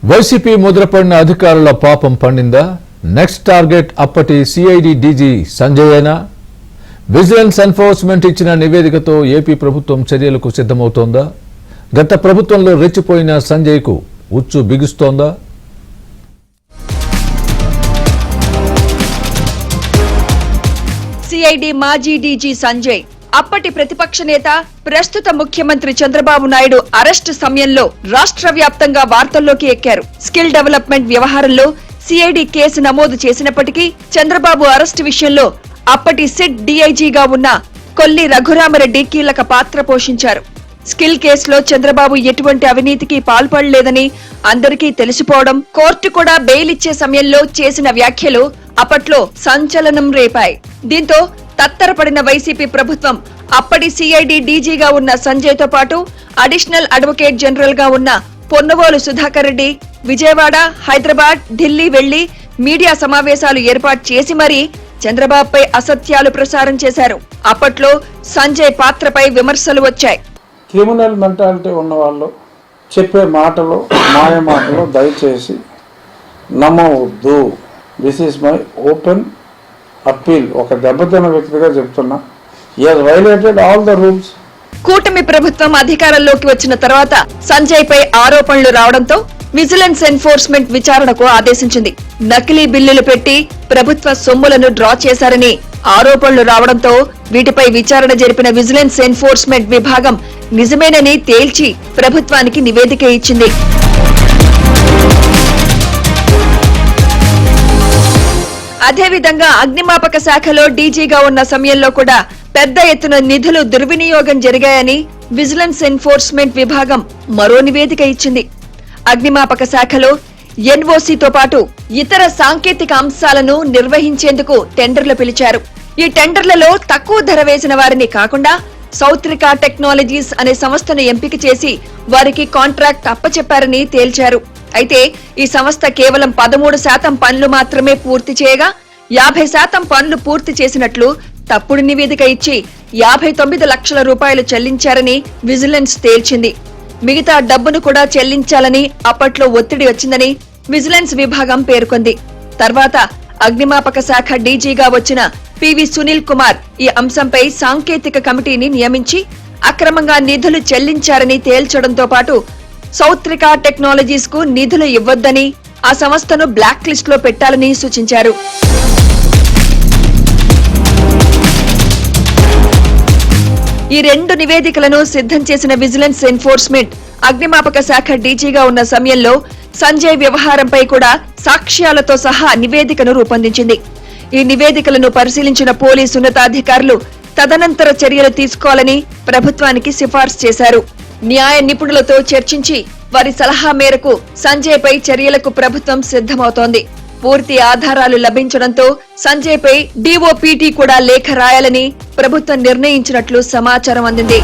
YCP ముద్రపడిన అధికారుల పాపం పండిందా? Next target అప్పటి సిఐడి డీజీ సంజయేనా? విజిలెన్స్ ఎన్ఫోర్స్మెంట్ ఇచ్చిన నివేదికతో ఏపీ ప్రభుత్వం చర్యలకు సిద్ధమవుతోందా? గత ప్రభుత్వంలో రెచ్చిపోయిన సంజయ్కు ఉచ్చు బిగుస్తోందా? సిఐడి మాజీ డీజీ సంజయ్, అప్పటి ప్రతిపక్ష నేత, ప్రస్తుత ముఖ్యమంత్రి చంద్రబాబు నాయుడు అరెస్టు సమయంలో రాష్ట్ర వ్యాప్తంగా వార్తల్లోకి ఎక్కారు. స్కిల్ డెవలప్మెంట్ వ్యవహారంలో సిఐడి కేసు నమోదు చేసినప్పటికీ చంద్రబాబు అరెస్టు విషయంలో అప్పటి సిట్ డీఐజీగా ఉన్న కొల్లి రఘురామరెడ్డి కీలక పాత్ర పోషించారు. స్కిల్ కేసులో చంద్రబాబు ఎటువంటి అవినీతికి పాల్పడలేదని అందరికీ తెలిసిపోవడం, కోర్టు కూడా బెయిల్ ఇచ్చే సమయంలో చేసిన వ్యాఖ్యలు అప్పట్లో సంచలనం రేపాయి. దీంతో తత్తరపడిన వైసీపీ ప్రభుత్వం అప్పటి సిఐడి డీజీగా ఉన్న సంజయ్ తో పాటు అడిషనల్ అడ్వకేట్ జనరల్ గా ఉన్న పొన్నవోలు సుధాకర్ రెడ్డి విజయవాడ, హైదరాబాద్, ఢిల్లీ వెళ్లి మీడియా సమావేశాలు ఏర్పాటు చేసి మరీ చంద్రబాబుపై అసత్యాలు ప్రసారం చేశారు. అప్పట్లో సంజయ్ పాత్రపై విమర్శలు వచ్చాయి. క్రిమినల్ మెంటాలిటీ ఉన్న వాళ్ళు చెప్పే మాటలు, మాయ మాటలు దయచేసి నమ్మవద్దు. This is my open appeal. ఒక దెబ్బతిన్న వ్యక్తిగా చెప్తున్నా, he has violated all the rules. కూటమి ప్రభుత్వం అధికారంలోకి వచ్చిన తర్వాత సంజయ్ పై ఆరోపణలు రావడంతో విజిలెన్స్ ఎన్ఫోర్స్మెంట్ విచారణకు ఆదేశించింది. నకిలీ బిల్లులు పెట్టి ప్రభుత్వ సొమ్ములను డ్రా చేశారని ఆరోపణలు రావడంతో వీటిపై విచారణ జరిపిన విజిలెన్స్ ఎన్ఫోర్స్మెంట్ విభాగం నిజమేనని తేల్చి ప్రభుత్వానికి నివేదిక ఇచ్చింది. అదేవిధంగా అగ్నిమాపక శాఖలో డీజీగా ఉన్న సమయంలో కూడా పెద్ద ఎత్తున నిధులు దుర్వినియోగం జరిగాయని విజిలెన్స్ ఎన్ఫోర్స్మెంట్ విభాగం మరో నివేదిక ఇచ్చింది. అగ్నిమాపక శాఖలో ఎన్ఓసీతో పాటు ఇతర సాంకేతిక అంశాలను నిర్వహించేందుకు టెండర్లు పిలిచారు. ఈ టెండర్లలో తక్కువ ధర వేసిన వారిని కాకుండా సౌత్రికా టెక్నాలజీస్ అనే సంస్థను ఎంపిక చేసి వారికి కాంట్రాక్ట్ అప్పచెప్పారని తేల్చారు. అయితే ఈ సంస్థ కేవలం 13% పనులు మాత్రమే పూర్తి చేయగా 50% పనులు పూర్తి చేసినట్లు తప్పుడు నివేదిక ఇచ్చి 59 లక్షల రూపాయలు చెల్లించారని విజిలెన్స్ తేల్చింది. మిగతా డబ్బును కూడా చెల్లించాలని అప్పట్లో ఒత్తిడి వచ్చిందని విజిలెన్స్ విభాగం పేర్కొంది. తర్వాత అగ్నిమాపక శాఖ డీజీగా వచ్చిన పివి సునీల్ కుమార్ ఈ అంశంపై సాంకేతిక కమిటీని నియమించి అక్రమంగా నిధులు చెల్లించారని తేల్చడంతో పాటు సౌత్రికా టెక్నాలజీస్ కు నిధులు ఇవ్వొద్దని, ఆ సంస్థను బ్లాక్ లిస్ట్ లో పెట్టాలని సూచించారు. ఈ 2 నివేదికలను సిద్ధం చేసిన విజిలెన్స్ ఎన్ఫోర్స్మెంట్ అగ్నిమాపక శాఖ డీజీగా ఉన్న సమయంలో సంజయ్ వ్యవహారంపై కూడా సాక్ష్యాలతో సహా నివేదికను రూపొందించింది. ఈ నివేదికలను పరిశీలించిన పోలీసు ఉన్నతాధికారులు తదనంతర చర్యలు తీసుకోవాలని ప్రభుత్వానికి సిఫార్సు చేశారు. న్యాయ నిపుణులతో చర్చించి వారి సలహా మేరకు సంజయ్ పై చర్యలకు ప్రభుత్వం సిద్ధమవుతోంది. పూర్తి ఆధారాలు లభించడంతో సంజయ్ పై డీఓపీటీ కూడా లేఖ రాయాలని ప్రభుత్వం నిర్ణయించినట్లు సమాచారం అందింది.